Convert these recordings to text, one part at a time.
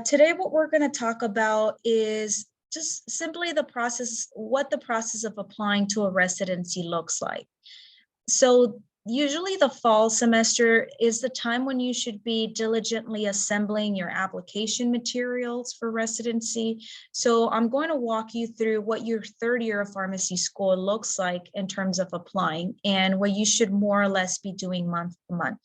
Today, what we're going to talk about is just simply the process, what the process of applying to a residency looks like. So usually the fall semester is the time when you should be diligently assembling your application materials for residency. So I'm going to walk you through what your third year of pharmacy school looks like in terms of applying and what you should more or less be doing month to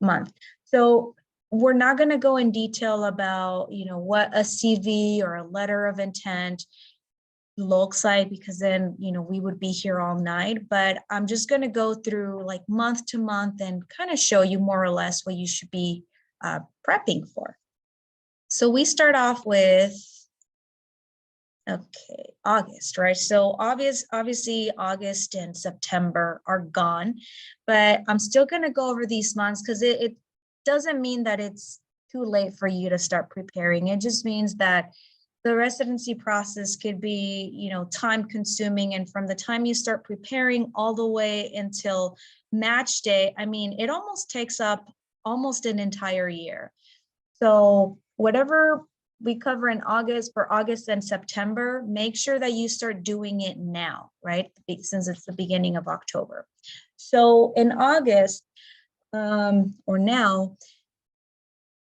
month. So we're not going to go in detail about, what a CV or a letter of intent looks like, because then, we would be here all night. But I'm just going to go through like month to month and kind of show you more or less what you should be prepping for. So we start off with, August, right? So obviously August and September are gone, but I'm still going to go over these months because it doesn't mean that it's too late for you to start preparing. It just means that the residency process could be, time consuming. And from the time you start preparing all the way until match day, it almost takes up almost an entire year. So whatever we cover in August for August and September, make sure that you start doing it now, right? Since it's the beginning of October. So in August, or now,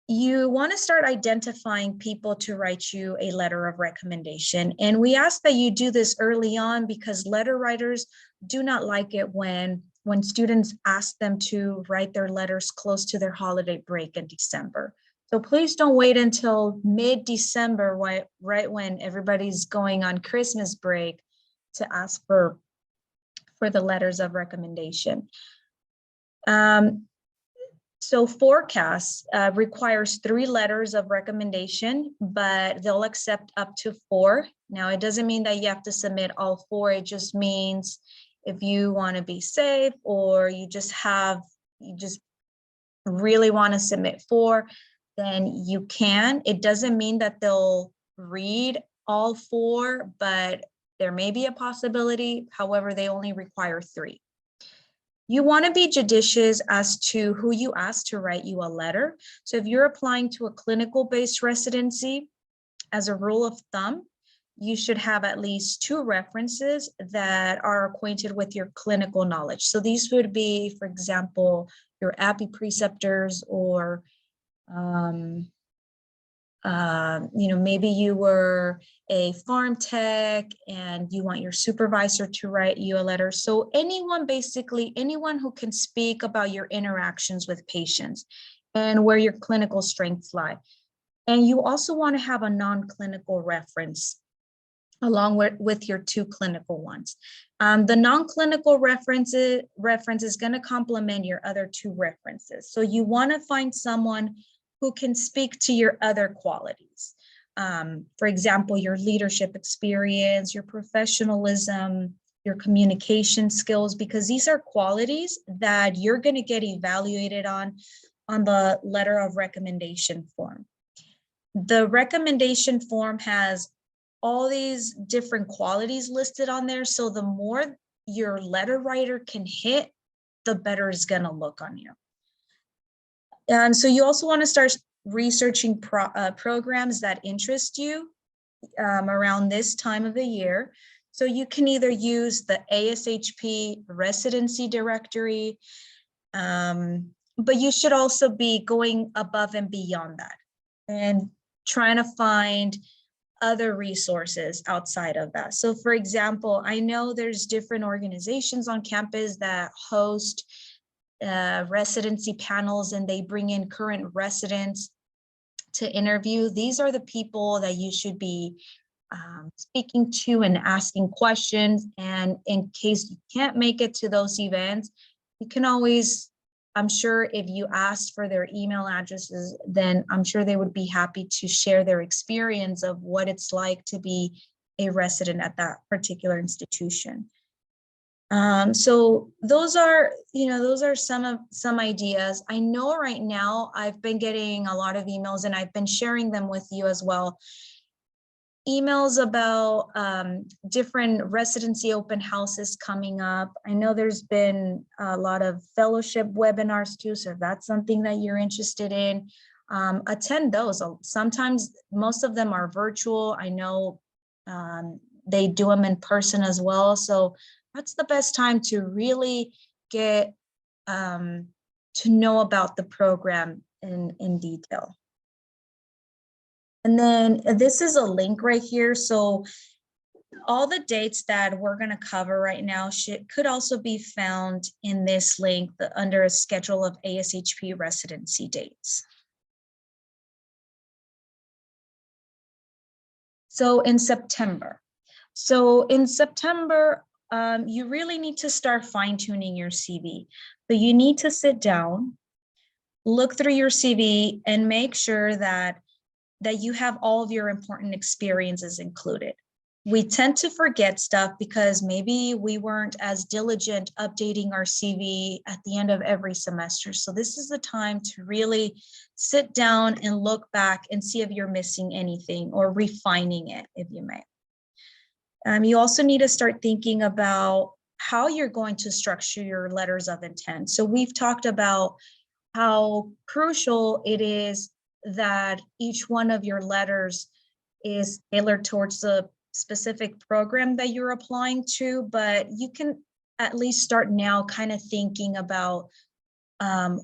you want to start identifying people to write you a letter of recommendation. And we ask that you do this early on because letter writers do not like it when students ask them to write their letters close to their holiday break in December. So please don't wait until mid-December, right when everybody's going on Christmas break, to ask for the letters of recommendation. So forecast requires 3 letters of recommendation, but they'll accept up to 4. Now, it doesn't mean that you have to submit all 4. It just means if you want to be safe, or you just really want to submit 4, then you can. It doesn't mean that they'll read all 4, but there may be a possibility. However, they only require 3. You want to be judicious as to who you ask to write you a letter. So if you're applying to a clinical-based residency, as a rule of thumb, you should have at least 2 references that are acquainted with your clinical knowledge. So these would be, for example, your API preceptors, or maybe you were a farm tech and you want your supervisor to write you a letter. So basically anyone who can speak about your interactions with patients and where your clinical strengths lie. And you also want to have a non-clinical reference along with your 2 clinical ones. The non-clinical reference is going to complement your other 2 references. So you want to find someone who can speak to your other qualities. For example, your leadership experience, your professionalism, your communication skills, because these are qualities that you're going to get evaluated on the letter of recommendation form. The recommendation form has all these different qualities listed on there. So the more your letter writer can hit, the better it's going to look on you. And so you also want to start researching programs that interest you around this time of the year. So you can either use the ASHP residency directory, but you should also be going above and beyond that and trying to find other resources outside of that. So for example, I know there's different organizations on campus that host residency panels, and they bring in current residents to interview. These are the people that you should be speaking to and asking questions. And in case you can't make it to those events, you can always, I'm sure if you asked for their email addresses, then I'm sure they would be happy to share their experience of what it's like to be a resident at that particular institution. So those are some ideas. I know right now I've been getting a lot of emails, and I've been sharing them with you as well. Emails about different residency open houses coming up. I know there's been a lot of fellowship webinars too, so if that's something that you're interested in, attend those. Sometimes most of them are virtual. I know they do them in person as well. So that's the best time to really get to know about the program in detail. And then this is a link right here. So all the dates that we're going to cover right now could also be found in this link under a schedule of ASHP residency dates. So in September, you really need to start fine-tuning your CV. So you need to sit down, look through your CV, and make sure that you have all of your important experiences included. We tend to forget stuff because maybe we weren't as diligent updating our CV at the end of every semester. So this is the time to really sit down and look back and see if you're missing anything or refining it, if you may. You also need to start thinking about how you're going to structure your letters of intent. So we've talked about how crucial it is that each one of your letters is tailored towards the specific program that you're applying to, but you can at least start now kind of thinking about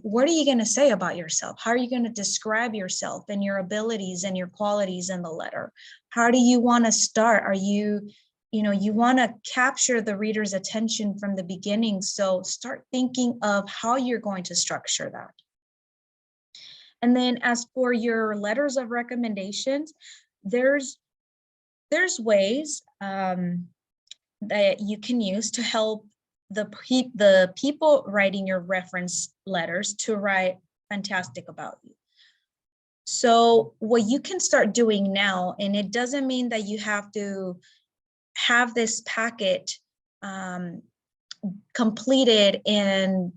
what are you going to say about yourself? How are you going to describe yourself and your abilities and your qualities in the letter? How do you want to start? You want to capture the reader's attention from the beginning. So start thinking of how you're going to structure that. And then as for your letters of recommendations, there's ways that you can use to help the people writing your reference letters to write fantastic about you. So what you can start doing now, and it doesn't mean that you have to have this packet completed and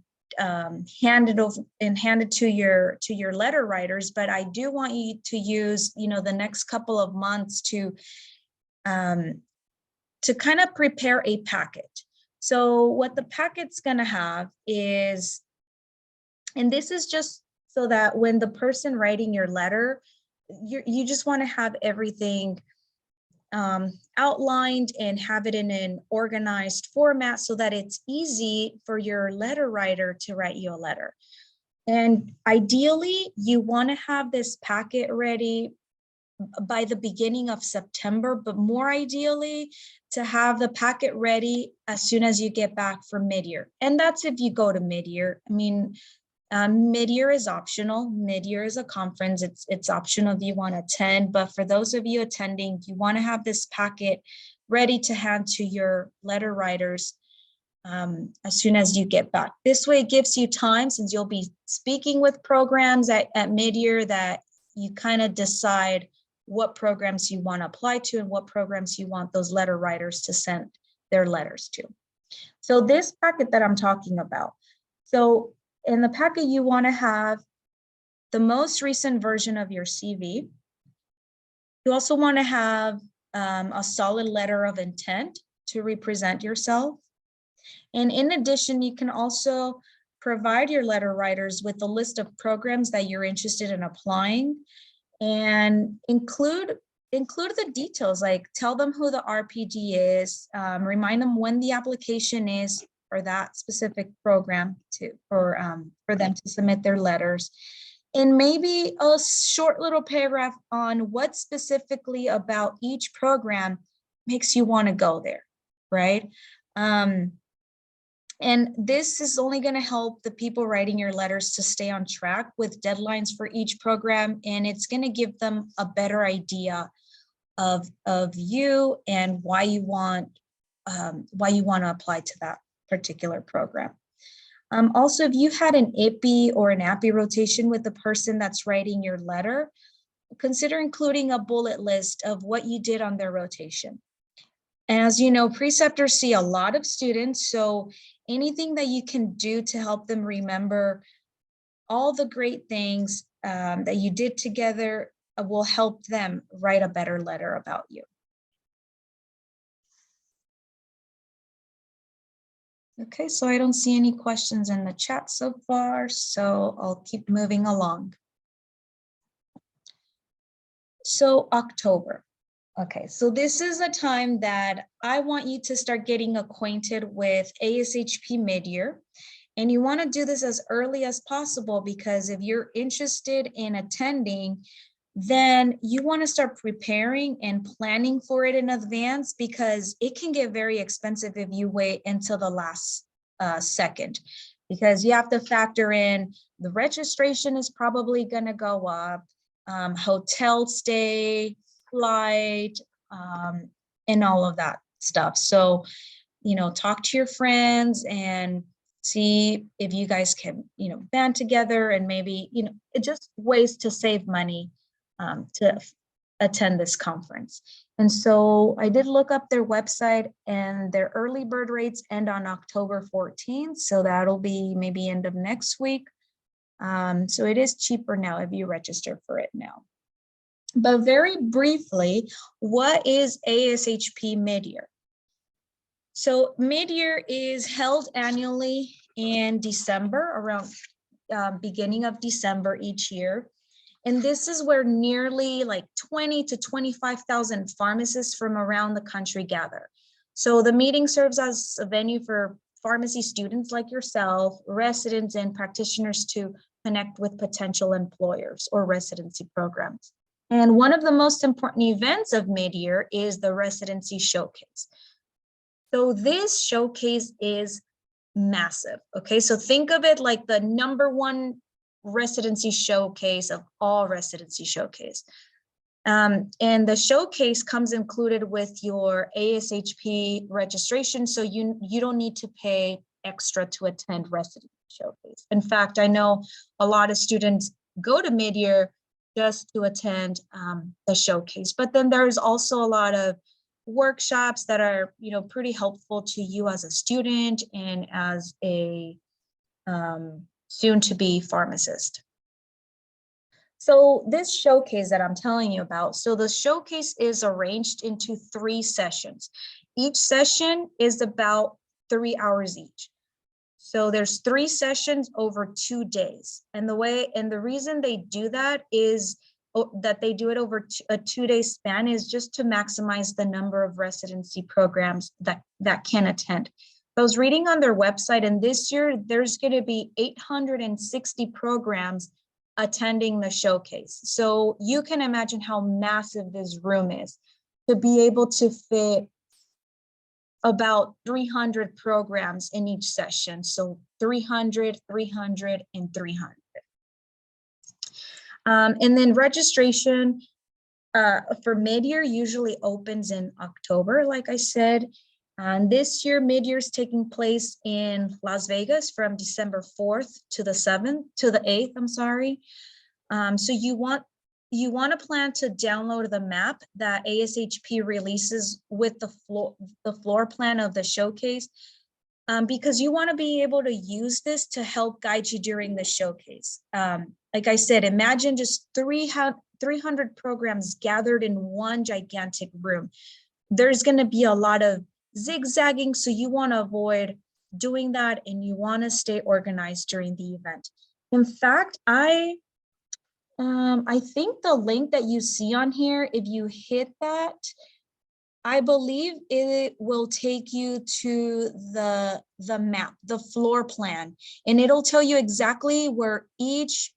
handed to your letter writers, but I do want you to use the next couple of months to kind of prepare a packet. So what the packet's going to have is, and this is just so that when the person writing your letter, you just want to have everything outlined and have it in an organized format so that it's easy for your letter writer to write you a letter. And ideally, you want to have this packet ready by the beginning of September, but more ideally to have the packet ready as soon as you get back from mid-year. And that's if you go to mid-year. I mean, mid-year is optional. Mid-year is a conference. It's optional if you want to attend, but for those of you attending, you want to have this packet ready to hand to your letter writers as soon as you get back. This way it gives you time, since you'll be speaking with programs at mid-year, that you kind of decide what programs you want to apply to and what programs you want those letter writers to send their letters to. So this packet that I'm talking about, so in the packet, you want to have the most recent version of your CV. You also want to have a solid letter of intent to represent yourself. And in addition, you can also provide your letter writers with a list of programs that you're interested in applying, and include the details, like tell them who the RPD is, remind them when the application is for that specific program for them to submit their letters, and maybe a short little paragraph on what specifically about each program makes you want to go there, right? And this is only going to help the people writing your letters to stay on track with deadlines for each program, and it's going to give them a better idea of you and why you want to apply to that particular program. Also, if you had an IPI or an API rotation with the person that's writing your letter, consider including a bullet list of what you did on their rotation. As you know, preceptors see a lot of students, so anything that you can do to help them remember all the great things that you did together will help them write a better letter about you. Okay, so I don't see any questions in the chat so far, so I'll keep moving along. So October. Okay, so this is a time that I want you to start getting acquainted with ASHP mid-year. And you want to do this as early as possible, because if you're interested in attending, then you want to start preparing and planning for it in advance, because it can get very expensive if you wait until the last second, because you have to factor in the registration is probably going to go up, hotel stay, flight, and all of that stuff. So, talk to your friends and see if you guys can, band together, and maybe, it just ways to save money to attend this conference. And so I did look up their website, and their early bird rates end on October 14th. So that'll be maybe end of next week. So it is cheaper now if you register for it now. But very briefly, what is ASHP mid-year? So mid-year is held annually in December, around beginning of December each year. And this is where nearly like 20 to 25,000 pharmacists from around the country gather. So the meeting serves as a venue for pharmacy students like yourself, residents, and practitioners to connect with potential employers or residency programs. And one of the most important events of mid-year is the residency showcase. So this showcase is massive. Okay, so think of it like the #1 residency showcase of all residency showcase. And the showcase comes included with your ASHP registration, so you don't need to pay extra to attend residency showcase. In fact, I know a lot of students go to mid-year just to attend the showcase, but then there's also a lot of workshops that are, pretty helpful to you as a student and as a soon-to-be pharmacist. So this showcase that I'm telling you about, so the showcase is arranged into 3 sessions. Each session is about 3 hours each. So there's 3 sessions over 2 days. And the reason they do that is that they do it over a 2-day span is just to maximize the number of residency programs that can attend. I was reading on their website, and this year there's going to be 860 programs attending the showcase. So you can imagine how massive this room is to be able to fit about 300 programs in each session. So 300, 300, and 300. And then registration for mid-year usually opens in October, like I said. And this year, mid-year is taking place in Las Vegas from December 4th to the 8th, I'm sorry. So you want to plan to download the map that ASHP releases with the floor plan of the showcase, because you want to be able to use this to help guide you during the showcase. Like I said, imagine just 300 programs gathered in one gigantic room. There's going to be a lot of zigzagging, so you want to avoid doing that, and you want to stay organized during the event. In fact, I think the link that you see on here, if you hit that, I believe it will take you to the map, the floor plan, and it'll tell you exactly where each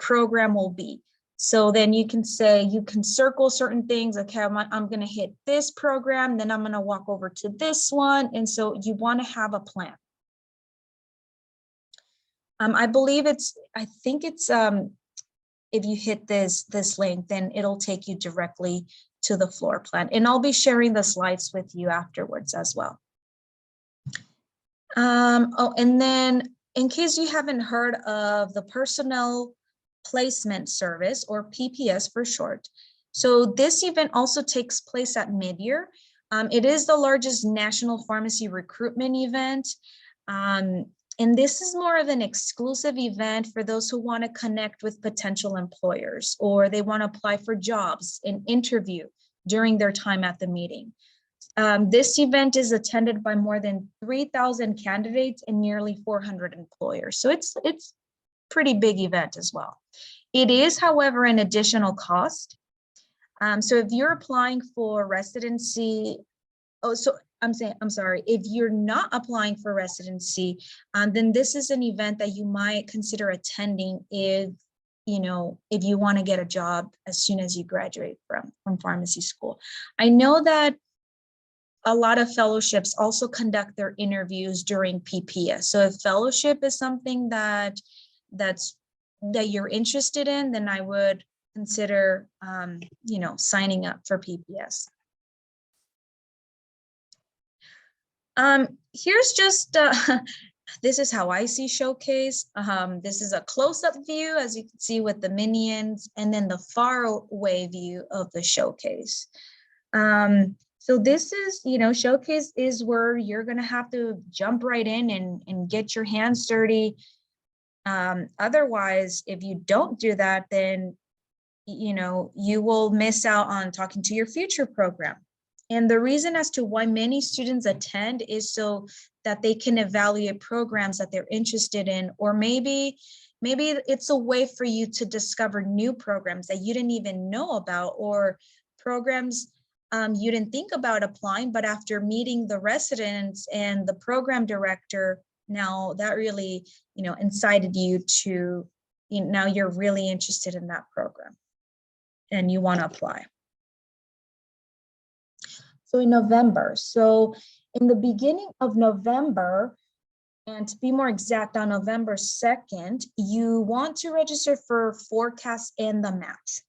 program will be. So then you can circle certain things. Okay, I'm going to hit this program, then I'm going to walk over to this one. And so you want to have a plan. I think it's if you hit this link, then it'll take you directly to the floor plan. And I'll be sharing the slides with you afterwards as well. And then in case you haven't heard of the Personnel Placement Service, or PPS for short. So this event also takes place at mid-year. It is the largest national pharmacy recruitment event. And this is more of an exclusive event for those who want to connect with potential employers, or they want to apply for jobs and interview during their time at the meeting. This event is attended by more than 3,000 candidates and nearly 400 employers. So it's pretty big event as well. It is, however, an additional cost. So if you're applying for residency, I'm sorry, if you're not applying for residency, then this is an event that you might consider attending if you want to get a job as soon as you graduate from pharmacy school. I know that a lot of fellowships also conduct their interviews during PPS. So if fellowship is something that you're interested in, then I would consider signing up for PPS. Here's just this is how I see Showcase. This is a close-up view, as you can see, with the minions, and then the far away view of the Showcase. So this is, Showcase is where you're gonna have to jump right in and get your hands dirty. Otherwise, if you don't do that, then you will miss out on talking to your future program. And the reason as to why many students attend is so that they can evaluate programs that they're interested in, or maybe it's a way for you to discover new programs that you didn't even know about, or programs you didn't think about applying, but after meeting the residents and the program director, now that really, incited you to, now you're really interested in that program and you want to apply. So in November, in the beginning of November, and to be more exact, on November 2nd, you want to register for Forecast and the Match.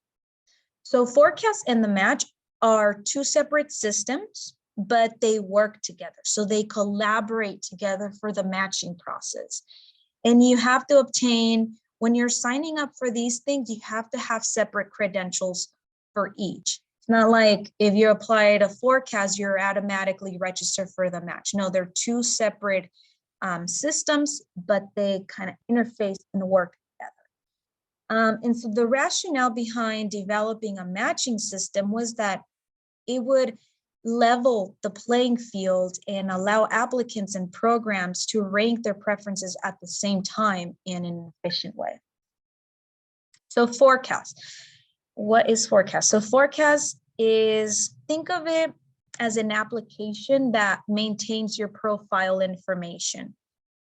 So Forecast and the Match are two separate systems, but they work together. So they collaborate together for the matching process. And you have to obtain, when you're signing up for these things, you have to have separate credentials for each. It's not like if you apply to Forecast, you're automatically registered for the Match. No, they're two separate systems, but they kind of interface and work together. And so the rationale behind developing a matching system was that it would level the playing field and allow applicants and programs to rank their preferences at the same time in an efficient way. So Forecast. What is Forecast? So Forecast is, think of it as an application that maintains your profile information,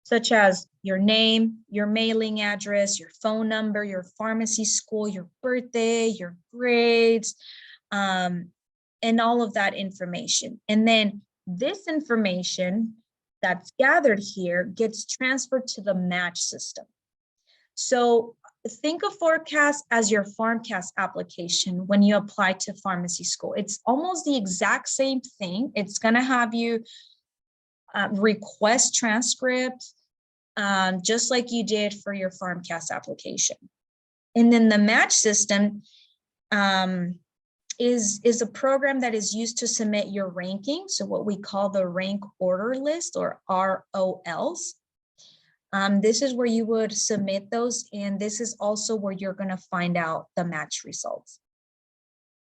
such as your name, your mailing address, your phone number, your pharmacy school, your birthday, your grades, and all of that information. And then this information that's gathered here gets transferred to the Match system. So think of Forecast as your PharmCast application when you apply to pharmacy school. It's almost the exact same thing. It's going to have you request transcripts, just like you did for your PharmCast application. And then the Match system is a program that is used to submit your ranking. So what we call the rank order list, or ROLs. This is where you would submit those, and this is also where you're going to find out the match results.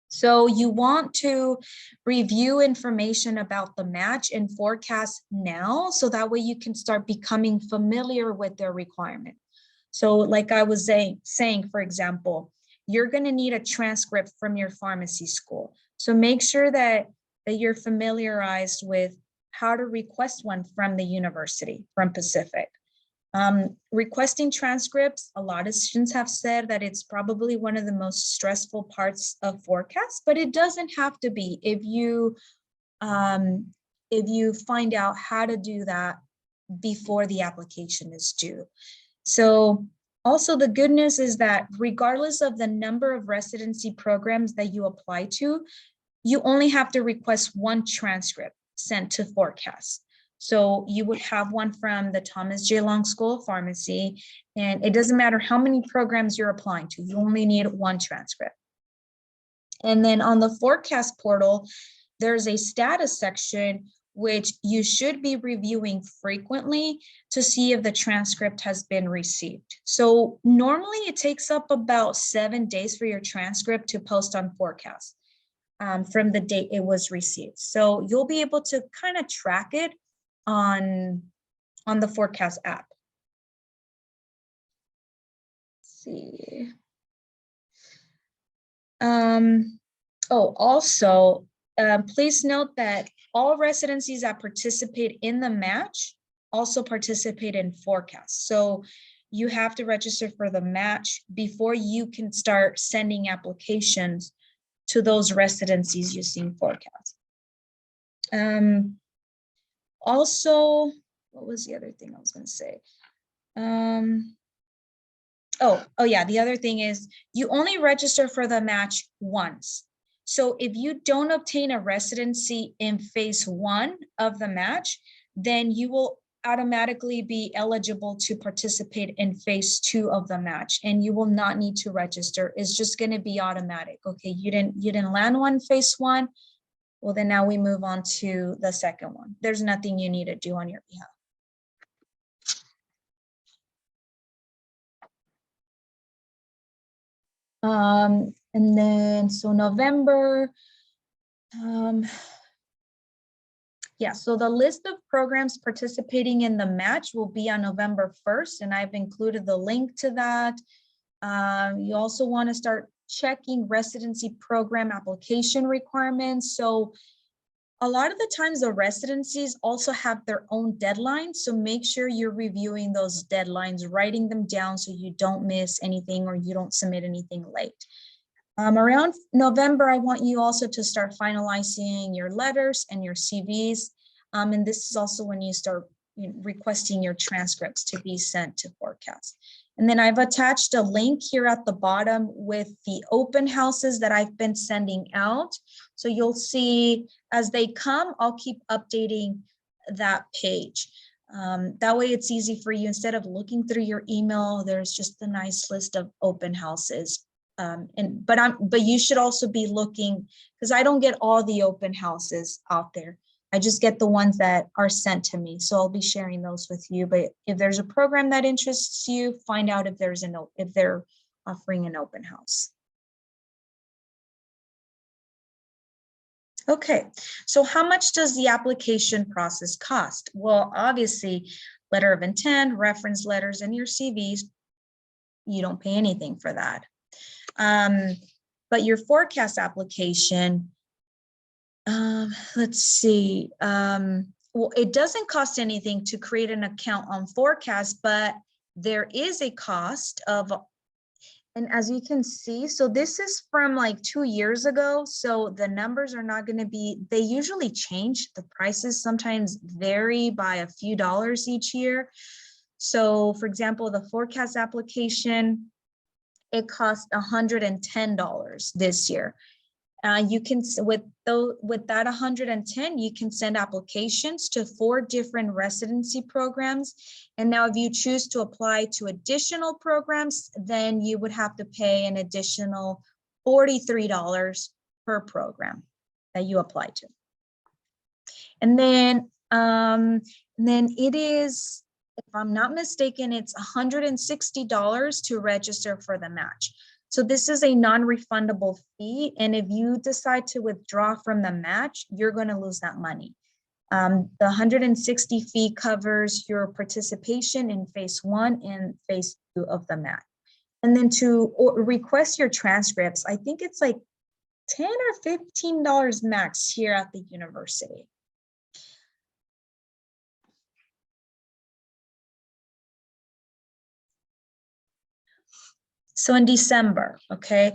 So you want to review information about the match and Forecast now, so that way you can start becoming familiar with their requirement. So like I was saying, for example, you're going to need a transcript from your pharmacy school. So make sure that you're familiarized with how to request one from the university, from Pacific. Requesting transcripts, a lot of students have said that it's probably one of the most stressful parts of Forecast, but it doesn't have to be if you find out how to do that before the application is due. So also the good news is that regardless of the number of residency programs that you apply to, you only have to request one transcript sent to Forecast. So you would have one from the Thomas J. Long School of Pharmacy, and it doesn't matter how many programs you're applying to, you only need one transcript. And then on the Forecast portal, there's a status section which you should be reviewing frequently to see if the transcript has been received. So normally it takes up about 7 days for your transcript to post on Forecast from the date it was received. So you'll be able to kind of track it on the Forecast app. Let's see. Oh, also, please note that all residencies that participate in the match also participate in forecast. So you have to register for the match before you can start sending applications to those residencies using forecast. Also, what was the other thing I was going to say? Oh yeah, the other thing is you only register for the match once. So if you don't obtain a residency in phase 1 of the match, then you will automatically be eligible to participate in phase 2 of the match, and you will not need to register. It's just going to be automatic. Okay, you didn't land one phase 1. Well, then now we move on to the second one. There's nothing you need to do on your behalf. And then, so November, yeah, so the list of programs participating in the match will be on November 1st, and I've included the link to that. You also want to start checking residency program application requirements. So a lot of the times the residencies also have their own deadlines. So make sure you're reviewing those deadlines, writing them down so you don't miss anything or you don't submit anything late. Around November, I want you also to start finalizing your letters and your CVs. And this is also when you start requesting your transcripts to be sent to forecast. And then I've attached a link here at the bottom with the open houses that I've been sending out. So you'll see as they come, I'll keep updating that page. That way it's easy for you. Instead of looking through your email, there's just a nice list of open houses. But you should also be looking, because I don't get all the open houses out there. I just get the ones that are sent to me. So I'll be sharing those with you. But if there's a program that interests you, find out if they're offering an open house. Okay, so how much does the application process cost? Well, obviously, letter of intent, reference letters, and your CVs, you don't pay anything for that. But your forecast application, let's see. Well, it doesn't cost anything to create an account on forecast, but there is a cost of, and as you can see, so this is from like 2 years ago. So the numbers are not going to be, they usually change. The prices sometimes vary by a few dollars each year. So for example, the forecast application, it cost $110 this year. You can, with that 110, you can send applications to 4 different residency programs. And now if you choose to apply to additional programs, then you would have to pay an additional $43 per program that you apply to. And then it is, if I'm not mistaken, it's $160 to register for the match. So this is a non-refundable fee. And if you decide to withdraw from the match, you're going to lose that money. The 160 fee covers your participation in phase 1 and phase 2 of the match. And then to request your transcripts, I think it's like $10 or $15 max here at the university. So in December, okay,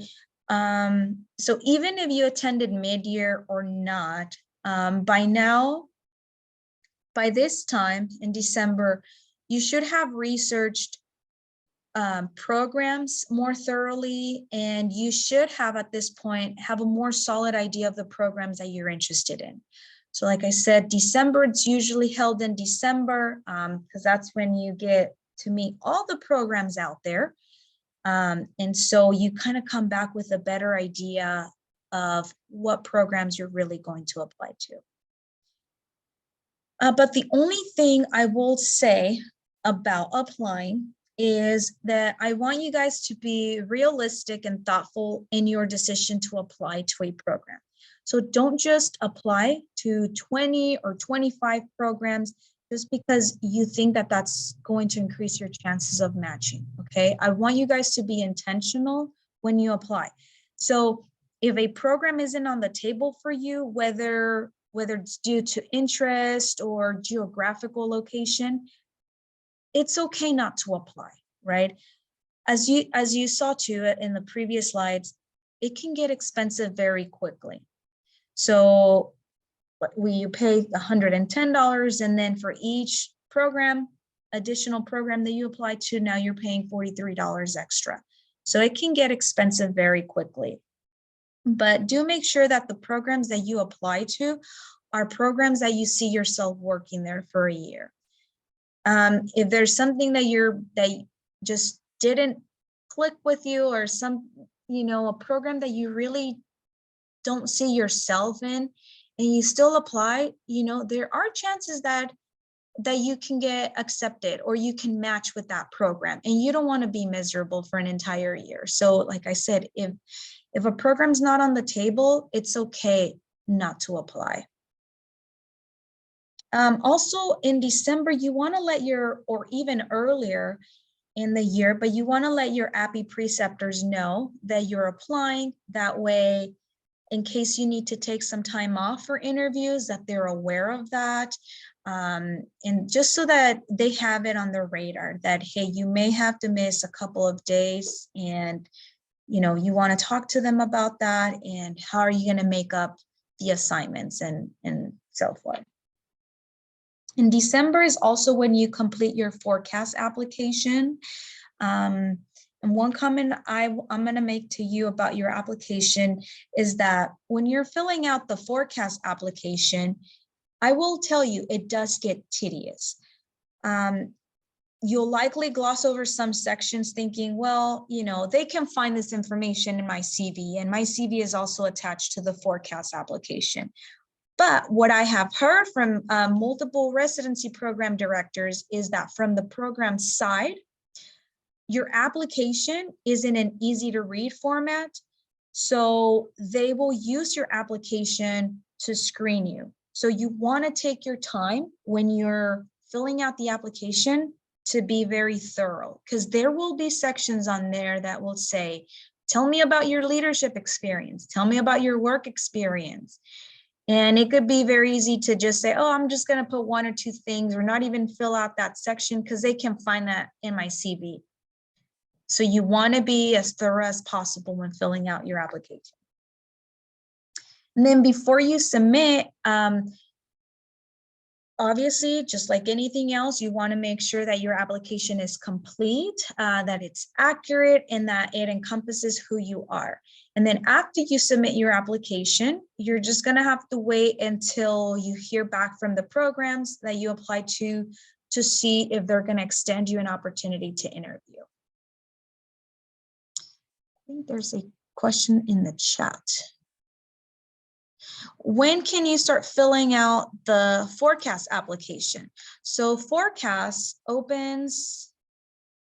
so even if you attended mid-year or not, by this time in December, you should have researched programs more thoroughly, and you should have at this point have a more solid idea of the programs that you're interested in. So like I said, December, it's usually held in December because that's when you get to meet all the programs out there. And so you kind of come back with a better idea of what programs you're really going to apply to. But the only thing I will say about applying is that I want you guys to be realistic and thoughtful in your decision to apply to a program. So don't just apply to 20 or 25 programs just because you think that that's going to increase your chances of matching, okay? I want you guys to be intentional when you apply. So If a program isn't on the table for you, whether it's due to interest or geographical location, it's okay not to apply, right? As you saw too in the previous slides, it can get expensive very quickly. So you pay $110, and then for each additional program that you apply to, now you're paying $43 extra. So it can get expensive very quickly. But do make sure that the programs that you apply to are programs that you see yourself working there for a year. If there's something that just didn't click with you, or a program that you really don't see yourself in, and you still apply, there are chances that you can get accepted or you can match with that program, and you don't want to be miserable for an entire year. So like I said, if a program's not on the table, it's okay not to apply. Also in December, you want to let or even earlier in the year, but you want to let your APPE preceptors know that you're applying. That way, in case you need to take some time off for interviews, that they're aware of that. And just so that they have it on their radar that, hey, you may have to miss a couple of days, and you want to talk to them about that, and how are you going to make up the assignments and so forth. In December is also when you complete your forecast application. And one comment I'm going to make to you about your application is that when you're filling out the forecast application, I will tell you, it does get tedious. You'll likely gloss over some sections thinking, well, they can find this information in my CV, and my CV is also attached to the forecast application. But what I have heard from multiple residency program directors is that from the program side, your application is in an easy to read format. So they will use your application to screen you. So you want to take your time when you're filling out the application to be very thorough, because there will be sections on there that will say, tell me about your leadership experience. Tell me about your work experience. And it could be very easy to just say, oh, I'm just going to put one or two things, or not even fill out that section because they can find that in my CV. So you want to be as thorough as possible when filling out your application. And then before you submit, obviously, just like anything else, you want to make sure that your application is complete, that it's accurate, and that it encompasses who you are. And then after you submit your application, you're just going to have to wait until you hear back from the programs that you apply to see if they're going to extend you an opportunity to interview. I think there's a question in the chat. When can you start filling out the forecast application? So forecast opens,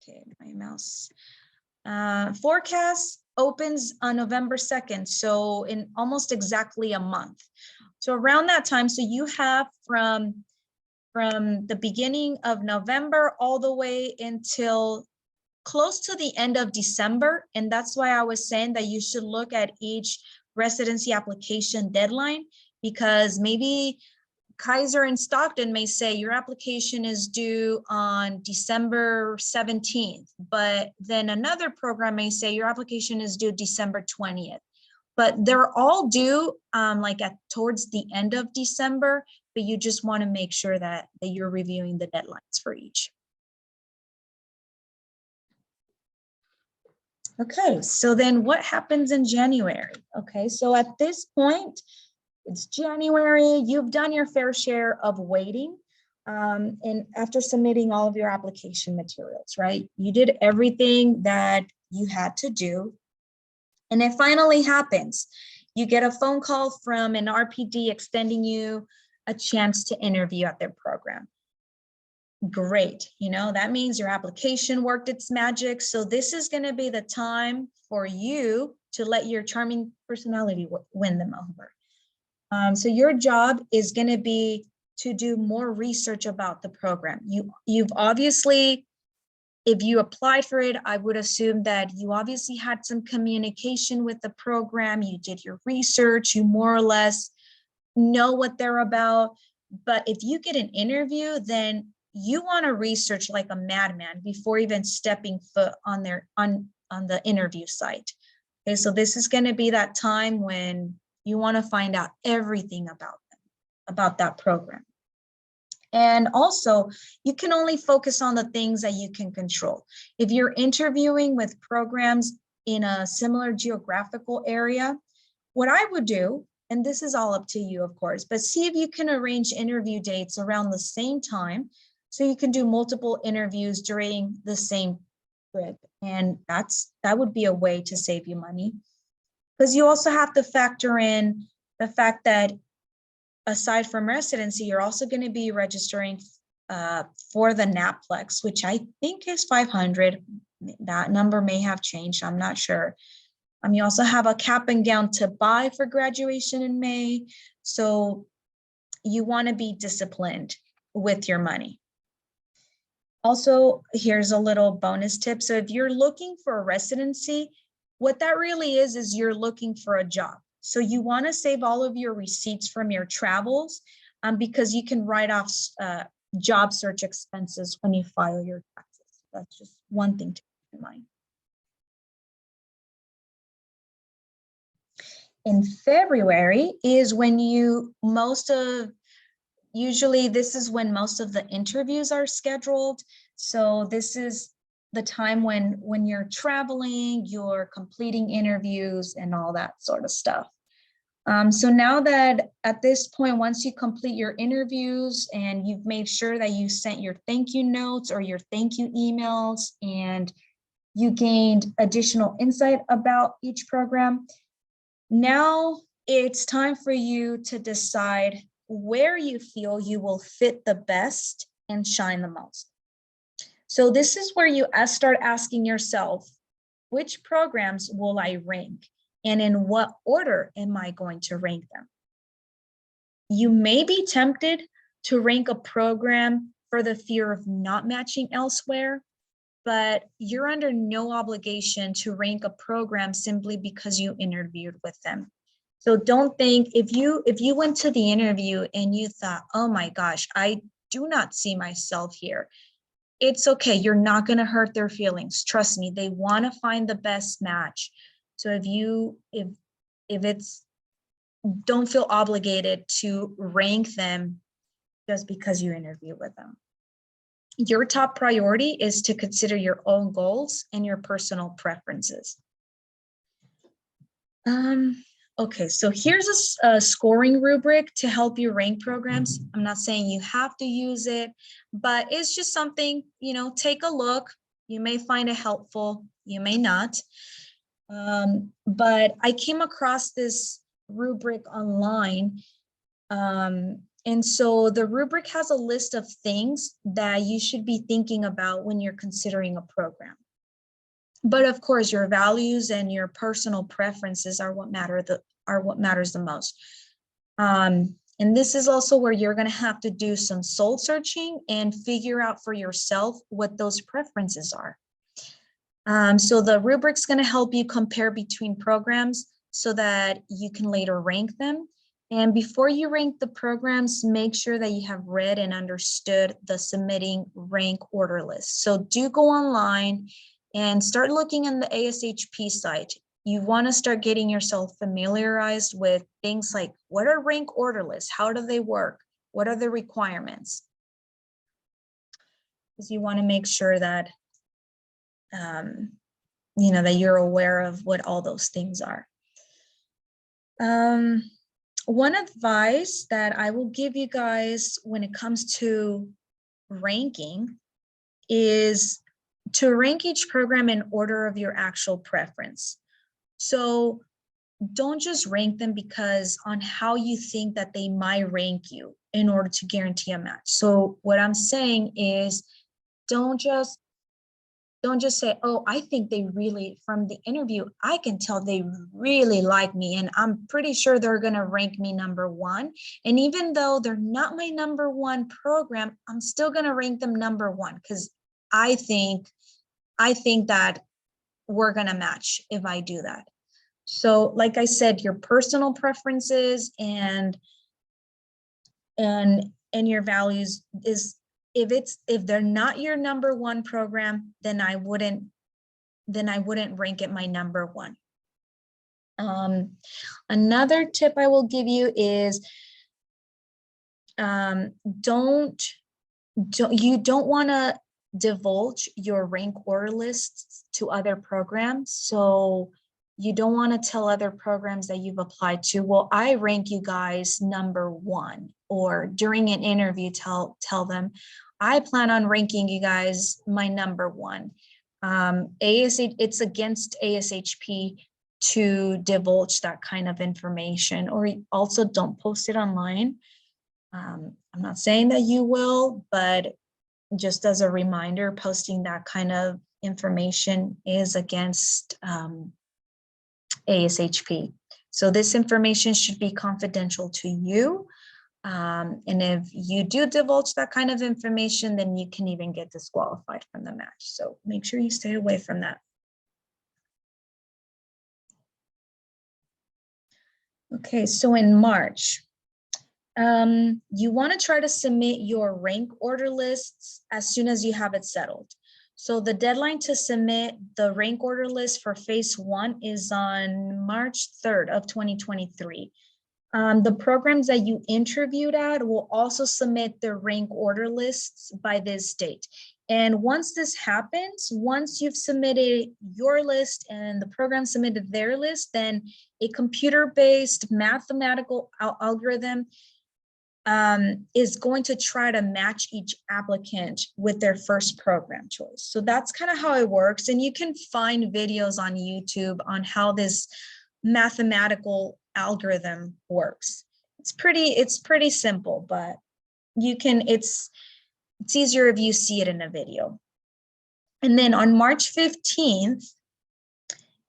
okay, my mouse. Forecast opens on November 2nd, so in almost exactly a month. So around that time, so you have from the beginning of November all the way until close to the end of December. And that's why I was saying that you should look at each residency application deadline, because maybe Kaiser and Stockton may say your application is due on December 17th, but then another program may say your application is due December 20th. But they're all due towards the end of December, but you just want to make sure that you're reviewing the deadlines for each. Okay, so then what happens in January? Okay, so at this point, it's January, you've done your fair share of waiting, and after submitting all of your application materials, right? You did everything that you had to do, and it finally happens. You get a phone call from an RPD extending you a chance to interview at their program. Great, that means your application worked its magic. So this is going to be the time for you to let your charming personality win them over. So your job is going to be to do more research about the program. You've obviously If you applied for it, I would assume that you obviously had some communication with the program, you did your research, you more or less know what they're about. But if you get an interview, then you want to research like a madman before even stepping foot on the interview site. Okay, so this is going to be that time when you want to find out everything about them, about that program. And also, you can only focus on the things that you can control. If you're interviewing with programs in a similar geographical area, what I would do, and this is all up to you, of course, but see if you can arrange interview dates around the same time so you can do multiple interviews during the same trip. And that would be a way to save you money. Because you also have to factor in the fact that aside from residency, you're also going to be registering for the NAPLEX, which I think is 500. That number may have changed. I'm not sure. You also have a cap and gown to buy for graduation in May. So you want to be disciplined with your money. Also, here's a little bonus tip. So if you're looking for a residency, what that really is you're looking for a job. So you want to save all of your receipts from your travels because you can write off job search expenses when you file your taxes. That's just one thing to keep in mind. In February is when usually this is when most of the interviews are scheduled. So this is the time when you're traveling, you're completing interviews and all that sort of stuff. So now that at this point, once you complete your interviews and you've made sure that you sent your thank you notes or your thank you emails and you gained additional insight about each program, now it's time for you to decide where you feel you will fit the best and shine the most. So this is where you start asking yourself, which programs will I rank? And in what order am I going to rank them? You may be tempted to rank a program for the fear of not matching elsewhere, but you're under no obligation to rank a program simply because you interviewed with them. So don't think if you went to the interview and you thought, oh my gosh, I do not see myself here. It's okay. You're not going to hurt their feelings. Trust me, they want to find the best match. So if it's, don't feel obligated to rank them just because you interview with them. Your top priority is to consider your own goals and your personal preferences. Okay, so here's a scoring rubric to help you rank programs. I'm not saying you have to use it, but it's just something, take a look. You may find it helpful, you may not. But I came across this rubric online. And so the rubric has a list of things that you should be thinking about when you're considering a program. But of course, your values and your personal preferences are what matters the most. And this is also where you're going to have to do some soul searching and figure out for yourself what those preferences are. So the rubric's going to help you compare between programs so that you can later rank them. And before you rank the programs, make sure that you have read and understood the submitting rank order list. So do go online and start looking in the ASHP site. You want to start getting yourself familiarized with things like, what are rank order lists? How do they work? What are the requirements? Because you want to make sure that that you're aware of what all those things are. One advice that I will give you guys when it comes to ranking is to rank each program in order of your actual preference. So don't just rank them because on how you think that they might rank you in order to guarantee a match. So what I'm saying is don't just say, oh, I think they really, from the interview, I can tell they really like me and I'm pretty sure they're going to rank me #1. And even though they're not my #1 program, I'm still going to rank them #1 because I think I think that we're gonna match if I do that. So like I said, your personal preferences and your values is, if they're not your number one program, then I wouldn't rank it my number one. Another tip I will give you is you don't want to divulge your rank order lists to other programs. So you don't want to tell other programs that you've applied to, well, I rank you guys number one, or during an interview, tell them, I plan on ranking you guys my number one. It's against ASHP to divulge that kind of information, or also don't post it online. I'm not saying that you will, but just as a reminder, posting that kind of information is against ASHP. So this information should be confidential to you. And if you do divulge that kind of information, then you can even get disqualified from the match. So make sure you stay away from that. Okay, so in March, you want to try to submit your rank order lists as soon as you have it settled. So the deadline to submit the rank order list for phase 1 is on March 3rd of 2023. The programs that you interviewed at will also submit their rank order lists by this date. And once this happens, once you've submitted your list and the program submitted their list, then a computer-based mathematical algorithm is going to try to match each applicant with their first program choice. So that's kind of how it works. And you can find videos on YouTube on how this mathematical algorithm works. It's pretty simple, but you can, it's easier if you see it in a video. And then on March 15th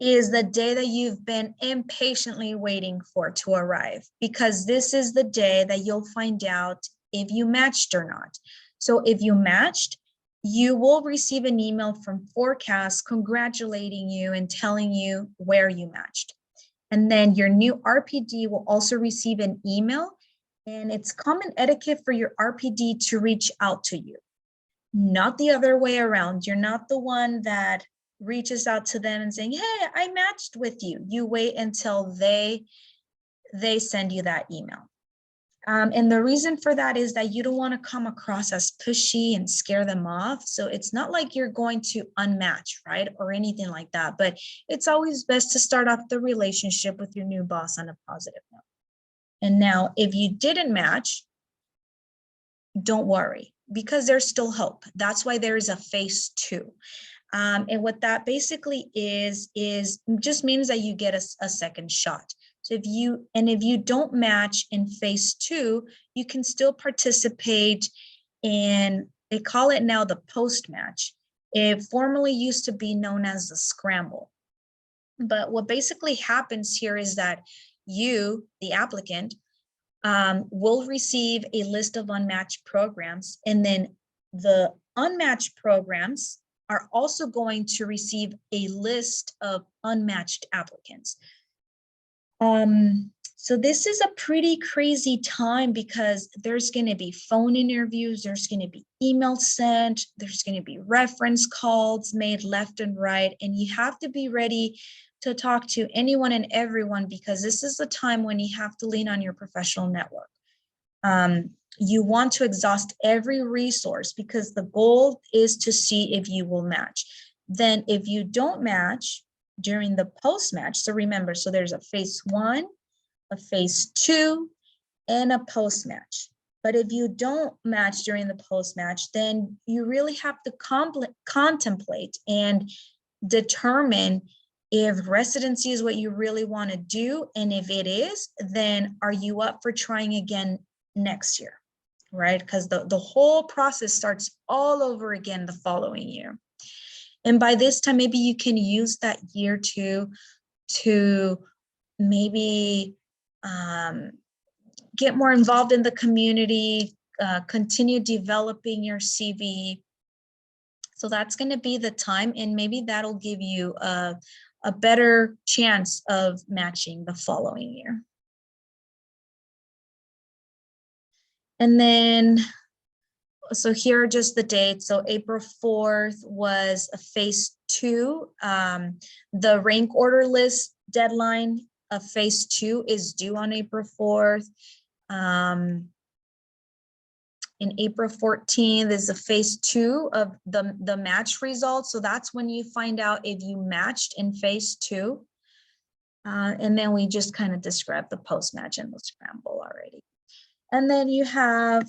is the day that you've been impatiently waiting for to arrive, because this is the day that you'll find out if you matched or not. So if you matched, you will receive an email from Forecast congratulating you and telling you where you matched. And then your new RPD will also receive an email, and it's common etiquette for your RPD to reach out to you, not the other way around. You're not the one that reaches out to them and saying, hey, I matched with you. You wait until they send you that email. And the reason for that is that you don't want to come across as pushy and scare them off. So it's not like you're going to unmatch, right? Or anything like that. But it's always best to start off the relationship with your new boss on a positive note. And now, if you didn't match, don't worry, because there's still hope. That's why there is a phase 2. And what that basically is just means that you get a second shot. So if you don't match in phase 2, you can still participate in, they call it now the post-match. It formerly used to be known as the scramble. But what basically happens here is that you, the applicant, will receive a list of unmatched programs, and then the unmatched programs are also going to receive a list of unmatched applicants. So this is a pretty crazy time, because there's going to be phone interviews, there's going to be emails sent, there's going to be reference calls made left and right, and you have to be ready to talk to anyone and everyone, because this is the time when you have to lean on your professional network. You want to exhaust every resource, because the goal is to see if you will match. Then if you don't match during the post-match, so remember, so there's a phase 1, a phase 2, and a post-match. But if you don't match during the post-match, then you really have to contemplate and determine if residency is what you really want to do. And if it is, then are you up for trying again next year, right? Because the whole process starts all over again the following year. And by this time, maybe you can use that year to maybe get more involved in the community, continue developing your CV, So that's going to be the time, and maybe that'll give you a better chance of matching the following year. And then, so here are just the dates. So April 4th was a phase 2. The rank order list deadline of phase 2 is due on April 4th. In April 14th is a phase 2 of the match results. So that's when you find out if you matched in phase 2. And then we just kind of described the post-match and the scramble already. And then you have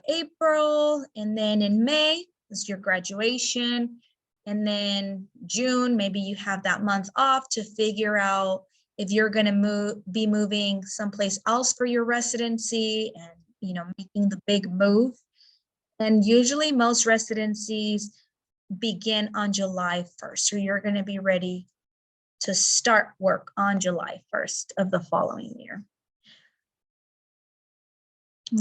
April, and then in May is your graduation. And then June, maybe you have that month off to figure out if you're going to be moving someplace else for your residency and, you know, making the big move. And usually most residencies begin on July 1st. So you're going to be ready to start work on July 1st of the following year.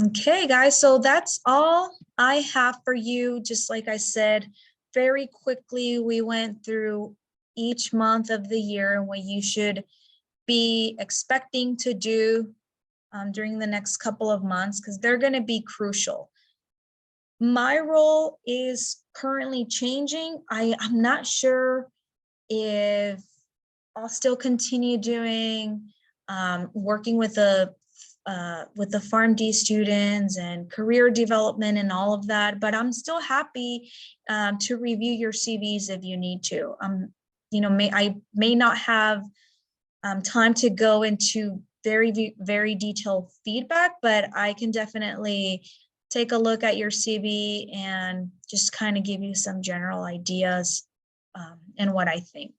Okay, guys, so that's all I have for you. Just like I said, very quickly, we went through each month of the year and what you should be expecting to do during the next couple of months, because they're going to be crucial. My role is currently changing. I'm not sure if I'll still continue doing working with the PharmD students and career development and all of that, but I'm still happy to review your CVs if you need to. You know, I may not have time to go into very detailed feedback, but I can definitely take a look at your CV and just kind of give you some general ideas and what I think.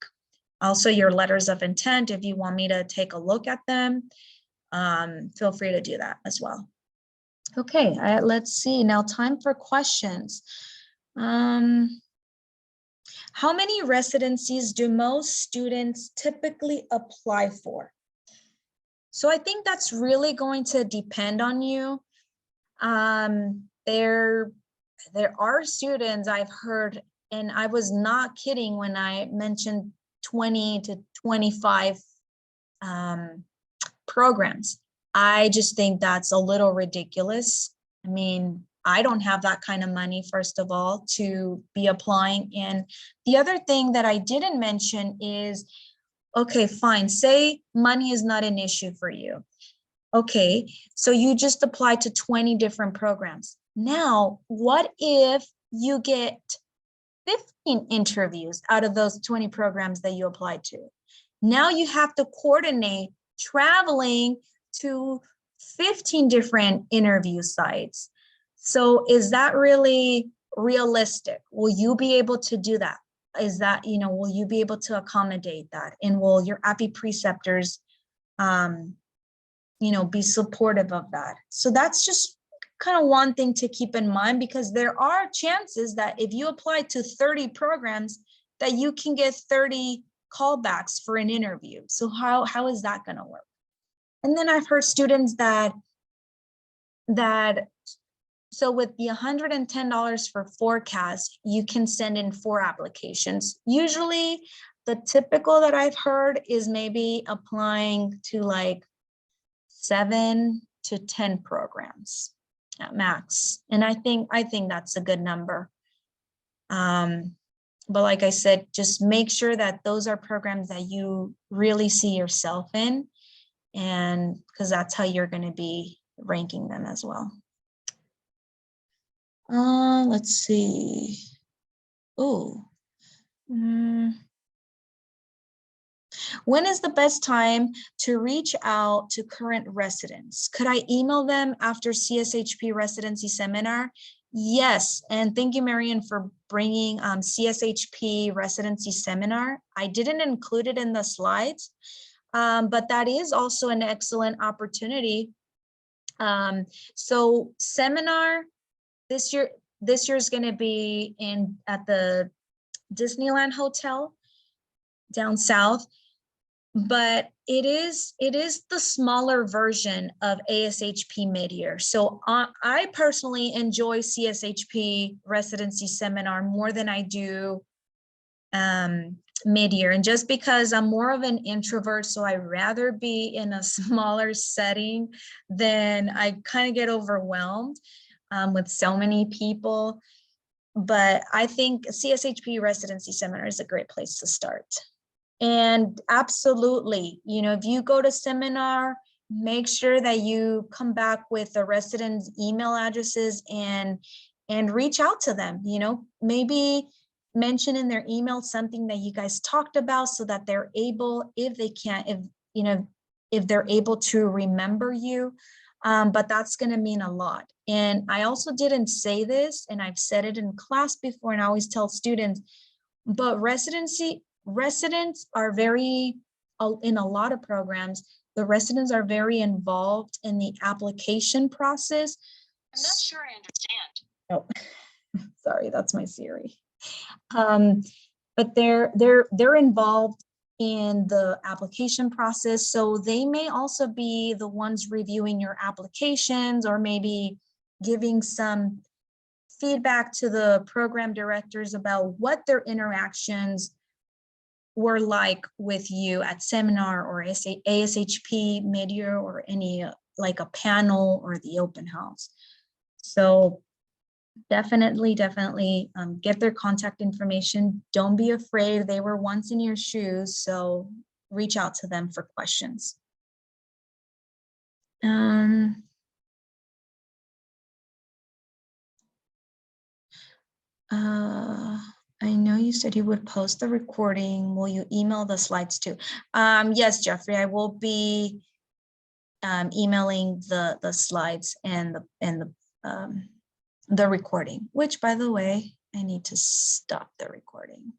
Also, your letters of intent, if you want me to take a look at them, feel free to do that as well. Okay, let's see. Now, time for questions. How many residencies do most students typically apply for? So I think that's really going to depend on you. There are students I've heard, and I was not kidding when I mentioned 20 to 25 programs. I just think that's a little ridiculous. I mean, I don't have that kind of money, first of all, to be applying. And the other thing that I didn't mention is, okay, fine, say money is not an issue for you. Okay, so you just applied to 20 different programs. Now, what if you get 15 interviews out of those 20 programs that you applied to? Now you have to coordinate traveling to 15 different interview sites. So is that really realistic? Will you be able to do that? Is that, you know, will you be able to accommodate that? And will your API preceptors, you know, be supportive of that? So that's just kind of one thing to keep in mind, because there are chances that if you apply to 30 programs that you can get 30 callbacks for an interview. So how is that going to work? And then I've heard students that so with the $110 for forecast, you can send in 4 applications. Usually the typical that I've heard is maybe applying to like 7 to 10 programs at max. And I think that's a good number. But like I said, just make sure that those are programs that you really see yourself in, and because that's how you're going to be ranking them as well. Let's see. Oh. When is the best time to reach out to current residents? Could I email them after CSHP residency seminar? Yes, and thank you, Marian, for bringing CSHP residency seminar. I didn't include it in the slides, but that is also an excellent opportunity. So seminar this year is going to be at the Disneyland Hotel down south. but it is the smaller version of ASHP mid-year. So I personally enjoy CSHP residency seminar more than I do mid-year. And just because I'm more of an introvert, so I'd rather be in a smaller setting, than I kind of get overwhelmed with so many people. But I think CSHP residency seminar is a great place to start. And absolutely, you know, if you go to seminar, make sure that you come back with the residents' email addresses and reach out to them. You know, maybe mention in their email something that you guys talked about, so that they're able, if they can't, if you know, if they're able to remember you. But that's going to mean a lot. And I also didn't say this, and I've said it in class before, and I always tell students, but residents are very, in a lot of programs, the residents are very involved in the application process. I'm not sure I understand. Oh, sorry, that's my Siri. But they're involved in the application process, so they may also be the ones reviewing your applications, or maybe giving some feedback to the program directors about what their interactions were like with you at seminar or ASHP mid-year, or any like a panel or the open house. So definitely get their contact information. Don't be afraid. They were once in your shoes, so reach out to them for questions. I know you said you would post the recording. Will you email the slides too? Yes, Jeffrey, I will be emailing the slides and the recording, which, by the way, I need to stop the recording.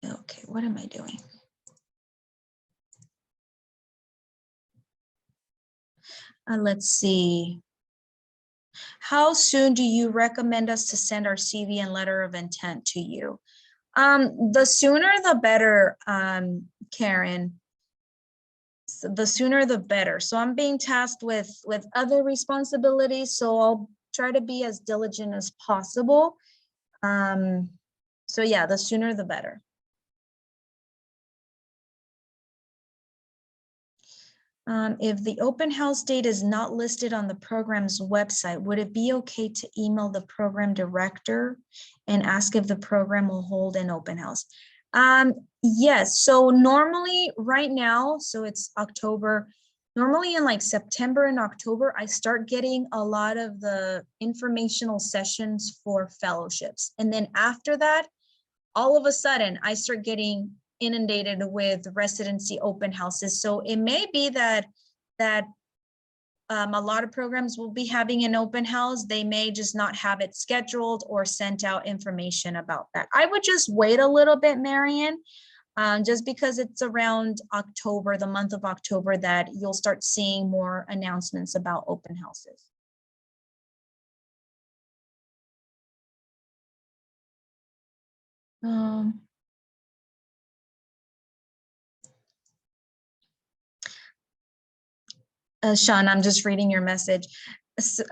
Okay, what am I doing? Let's see. How soon do you recommend us to send our CV and letter of intent to you? The sooner the better, Karen. So the sooner the better. So I'm being tasked with other responsibilities, so I'll try to be as diligent as possible. So yeah, the sooner the better. If the open house date is not listed on the program's website, would it be okay to email the program director and ask if the program will hold an open house? Yes, so normally right now, so it's October, normally in like September and October, I start getting a lot of the informational sessions for fellowships. And then after that, all of a sudden I start getting inundated with residency open houses. So it may be that a lot of programs will be having an open house. They may just not have it scheduled or sent out information about that. I would just wait a little bit, Marian, just because it's around October, the month of October, that you'll start seeing more announcements about open houses. Sean, I'm just reading your message.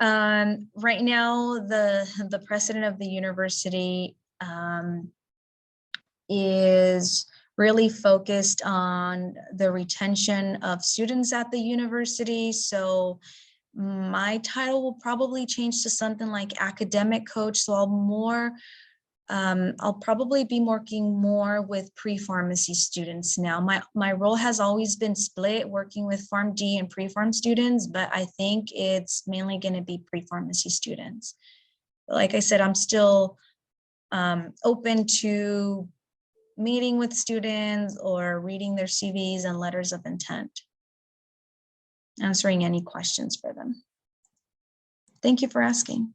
Right now, the president of the university is really focused on the retention of students at the university. So my title will probably change to something like academic coach. So I'll probably be working more with pre-pharmacy students now. My role has always been split, working with PharmD and pre-pharm students, but I think it's mainly going to be pre-pharmacy students. Like I said, I'm still open to meeting with students or reading their CVs and letters of intent, answering any questions for them. Thank you for asking.